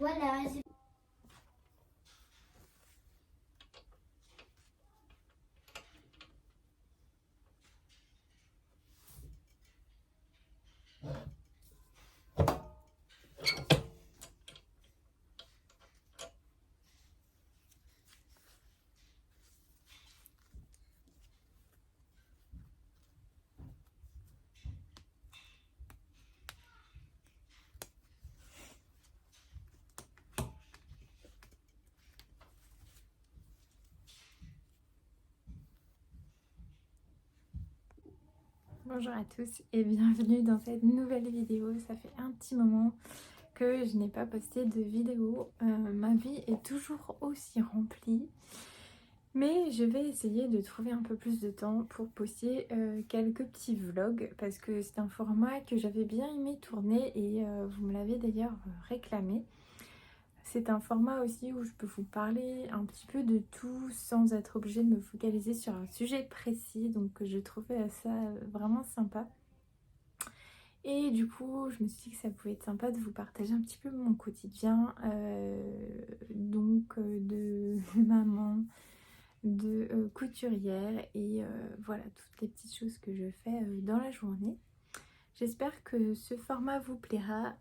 Voilà. Bonjour à tous et bienvenue dans cette nouvelle vidéo. Ça fait un petit moment que je n'ai pas posté de vidéo. Ma vie est toujours aussi remplie. Mais je vais essayer de trouver un peu plus de temps pour poster quelques petits vlogs. Parce que c'est un format que j'avais bien aimé tourner et vous me l'avez d'ailleurs réclamé. C'est un format aussi où je peux vous parler un petit peu de tout sans être obligée de me focaliser sur un sujet précis. Donc je trouvais ça vraiment sympa. Et du coup, je me suis dit que ça pouvait être sympa de vous partager un petit peu mon quotidien, de maman, de couturière et voilà, toutes les petites choses que je fais dans la journée. J'espère que ce format vous plaira.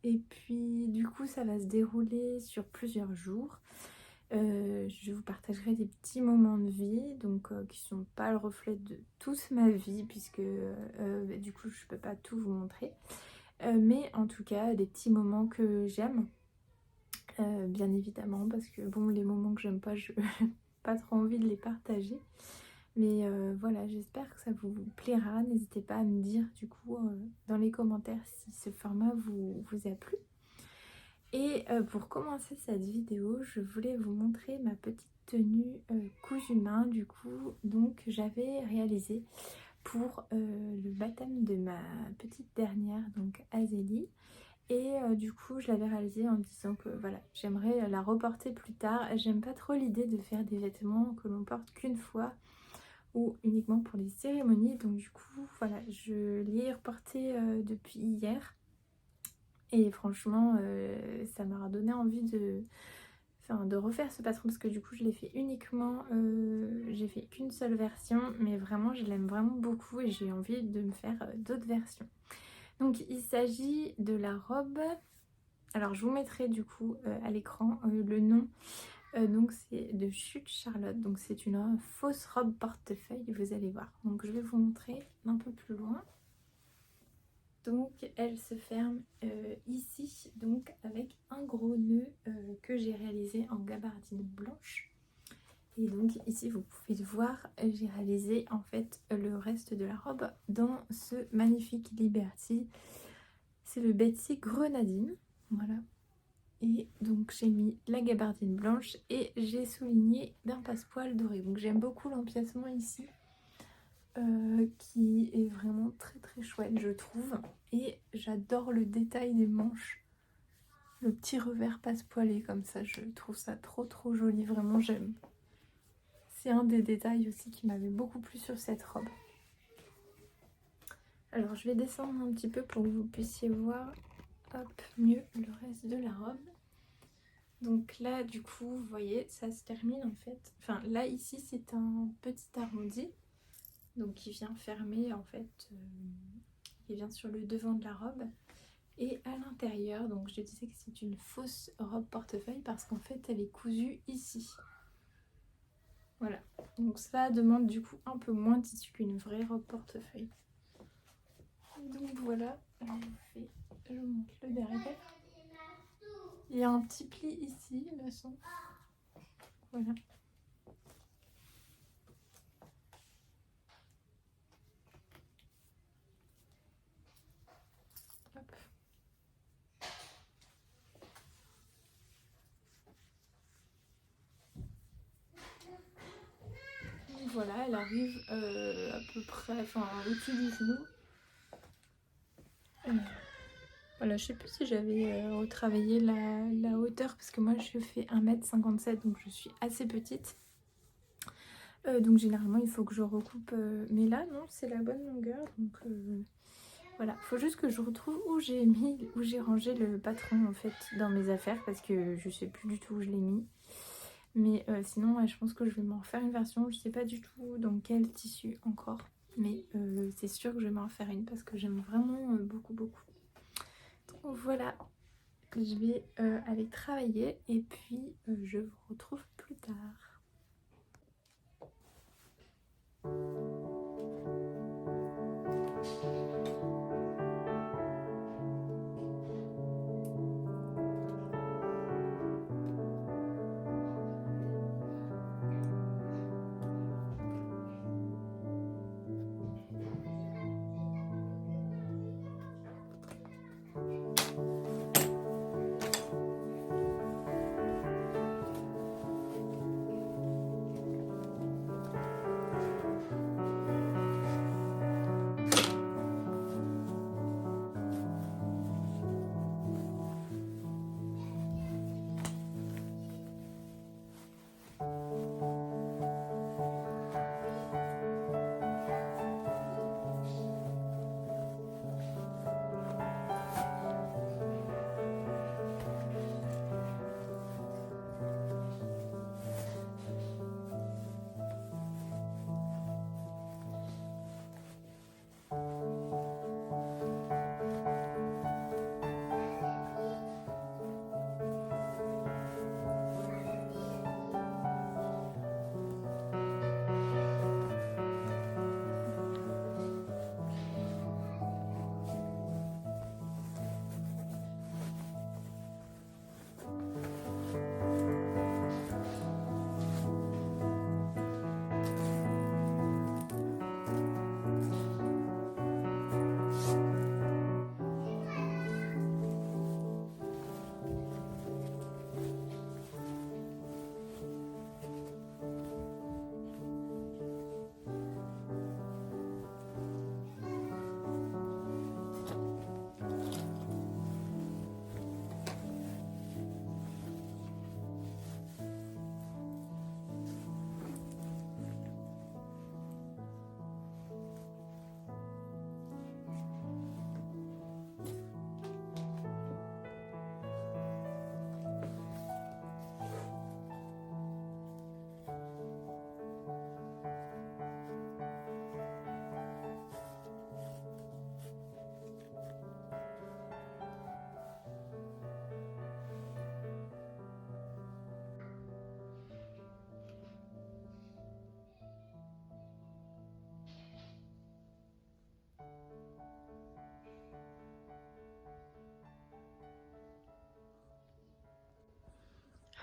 Et puis, du coup, ça va se dérouler sur plusieurs jours. Je vous partagerai des petits moments de vie qui sont pas le reflet de toute ma vie puisque du coup je peux pas tout vous montrer, mais en tout cas des petits moments que j'aime, bien évidemment, parce que bon, les moments que j'aime pas, je n'ai pas trop envie de les partager, mais voilà, j'espère que ça vous plaira. N'hésitez pas à me dire du coup dans les commentaires si ce format vous a plu. Et pour commencer cette vidéo, je voulais vous montrer ma petite tenue cousu main du coup, donc j'avais réalisé pour le baptême de ma petite dernière, donc Azélie. Et du coup je l'avais réalisée en me disant que voilà, j'aimerais la reporter plus tard. J'aime pas trop l'idée de faire des vêtements que l'on porte qu'une fois ou uniquement pour les cérémonies, donc du coup voilà, je l'ai reporté depuis hier. Et franchement, ça m'a donné envie de refaire ce patron parce que du coup je l'ai fait uniquement, j'ai fait qu'une seule version, mais vraiment je l'aime vraiment beaucoup et j'ai envie de me faire d'autres versions. Donc il s'agit de la robe, alors je vous mettrai du coup à l'écran le nom, donc c'est de Chute Charlotte, donc c'est une fausse robe portefeuille, vous allez voir. Donc je vais vous montrer un peu plus loin. Donc elle se ferme ici, donc avec un gros nœud que j'ai réalisé en gabardine blanche. Et donc ici vous pouvez voir, j'ai réalisé en fait le reste de la robe dans ce magnifique Liberty. C'est le Betsy Grenadine, voilà. Et donc j'ai mis la gabardine blanche et j'ai souligné d'un passepoil doré. Donc j'aime beaucoup l'empiècement ici. Qui est vraiment très très chouette je trouve, et j'adore le détail des manches, le petit revers passe-poilé comme ça, je trouve ça trop trop joli, vraiment j'aime. C'est un des détails aussi qui m'avait beaucoup plu sur cette robe. Alors je vais descendre un petit peu pour que vous puissiez voir mieux le reste de la robe. Donc là du coup vous voyez ça se termine en fait, enfin là ici c'est un petit arrondi, donc qui vient fermer en fait, qui vient sur le devant de la robe. Et à l'intérieur, donc je disais que c'est une fausse robe portefeuille parce qu'en fait elle est cousue ici. Voilà, donc ça demande du coup un peu moins de tissu qu'une vraie robe portefeuille. Donc voilà, je vous montre le derrière. Il y a un petit pli ici, il me semble. Voilà. Hop. Donc voilà, elle arrive à peu près, enfin au-dessus du genou. Voilà, je sais plus si j'avais retravaillé la hauteur parce que moi je fais 1m57, donc je suis assez petite. Donc généralement il faut que je recoupe, mais là non, c'est la bonne longueur, donc Voilà, faut juste que je retrouve où j'ai rangé le patron en fait dans mes affaires parce que je sais plus du tout où je l'ai mis. Mais sinon, ouais, je pense que je vais m'en refaire une version. Je sais pas du tout dans quel tissu encore. Mais c'est sûr que je vais m'en refaire une parce que j'aime vraiment beaucoup, beaucoup. Donc voilà, je vais aller travailler et puis je vous retrouve plus tard.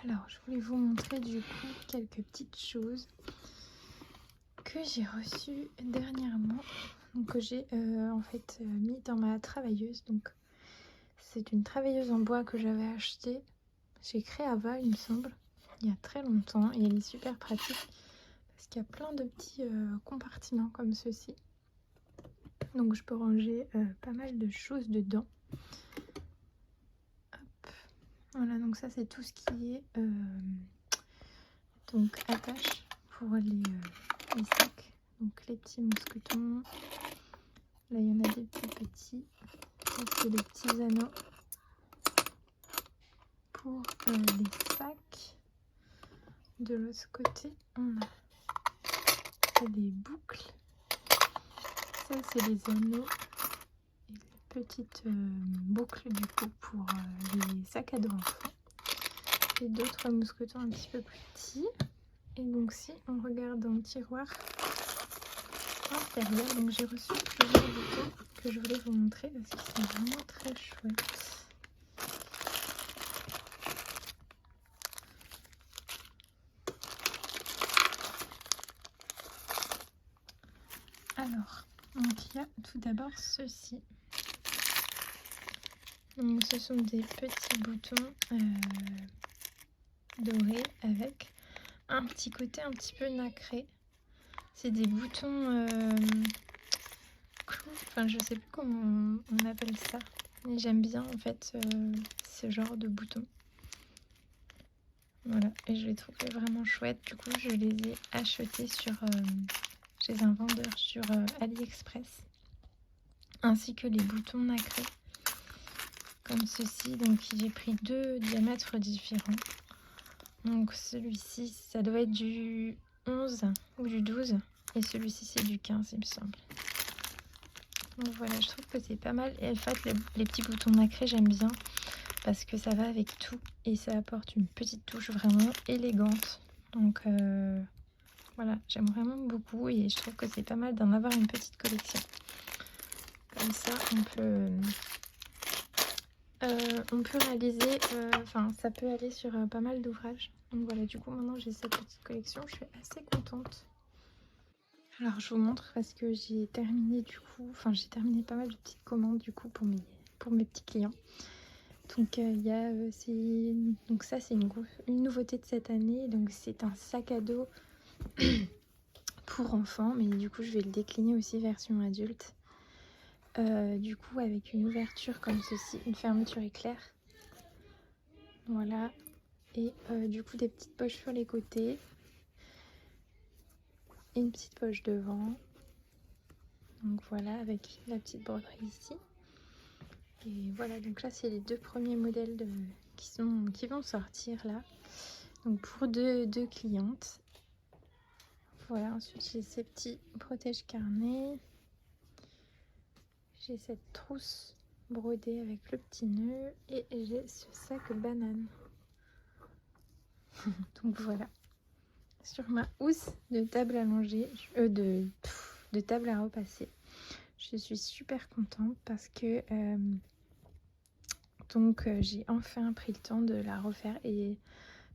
Alors, je voulais vous montrer du coup quelques petites choses que j'ai reçues dernièrement, donc que j'ai en fait mis dans ma travailleuse. Donc, c'est une travailleuse en bois que j'avais achetée chez Créava, il me semble, il y a très longtemps, et elle est super pratique parce qu'il y a plein de petits compartiments comme ceci. Donc, je peux ranger pas mal de choses dedans. Voilà, donc ça c'est tout ce qui est donc attache pour les sacs. Donc les petits mousquetons. Là il y en a des petits. Ça c'est les petits anneaux pour les sacs. De l'autre côté on a des boucles. Ça c'est les anneaux. Et les petites boucles du coup pour les sacs à dos enfants. Et d'autres mousquetons un petit peu plus petits. Et donc si on regarde dans le tiroir intérieur, donc j'ai reçu plusieurs boutons que je voulais vous montrer parce qu'ils sont vraiment très chouettes. Alors, donc il y a tout d'abord ceci. Donc ce sont des petits boutons dorés avec un petit côté un petit peu nacré. C'est des boutons clous, enfin je sais plus comment on appelle ça, mais j'aime bien en fait ce genre de boutons. Voilà, et je les trouvais vraiment chouettes. Du coup je les ai achetés chez un vendeur sur AliExpress. ainsi que les boutons nacrés comme ceci. Donc j'ai pris 2 diamètres différents. Donc celui-ci ça doit être du 11 ou du 12 et celui-ci c'est du 15 il me semble. Donc voilà, je trouve que c'est pas mal. Et en fait les petits boutons nacrés j'aime bien parce que ça va avec tout et ça apporte une petite touche vraiment élégante. Donc voilà, j'aime vraiment beaucoup et je trouve que c'est pas mal d'en avoir une petite collection. Comme ça, on peut réaliser, enfin ça peut aller sur pas mal d'ouvrages. Donc voilà, du coup maintenant j'ai cette petite collection, je suis assez contente. Alors je vous montre parce que j'ai terminé du coup, enfin j'ai terminé pas mal de petites commandes du coup pour mes petits clients. Donc il y a, donc ça c'est une nouveauté de cette année, donc c'est un sac à dos pour enfants, mais du coup je vais le décliner aussi version adulte. Du coup avec une ouverture comme ceci, une fermeture éclair. Voilà. Et du coup des petites poches sur les côtés. Et une petite poche devant. Donc voilà, avec la petite broderie ici. Et voilà, donc là c'est les 2 premiers modèles qui vont sortir là. Donc pour deux clientes. Voilà, ensuite j'ai ces petits protège-carnets. J'ai cette trousse brodée avec le petit nœud et j'ai ce sac banane. Donc voilà, sur ma housse de table à manger, de table à repasser. Je suis super contente parce que j'ai enfin pris le temps de la refaire et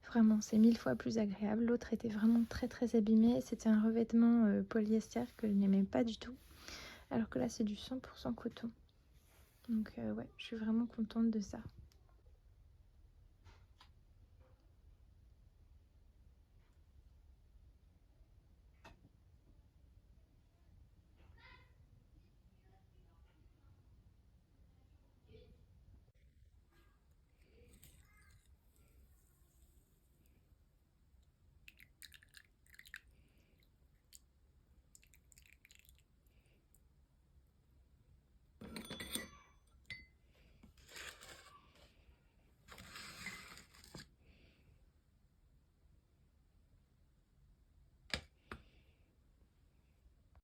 vraiment c'est 1000 fois plus agréable. L'autre était vraiment très très abîmée, c'était un revêtement polyester que je n'aimais pas du tout, alors que là c'est du 100% coton. Donc ouais, je suis vraiment contente de ça.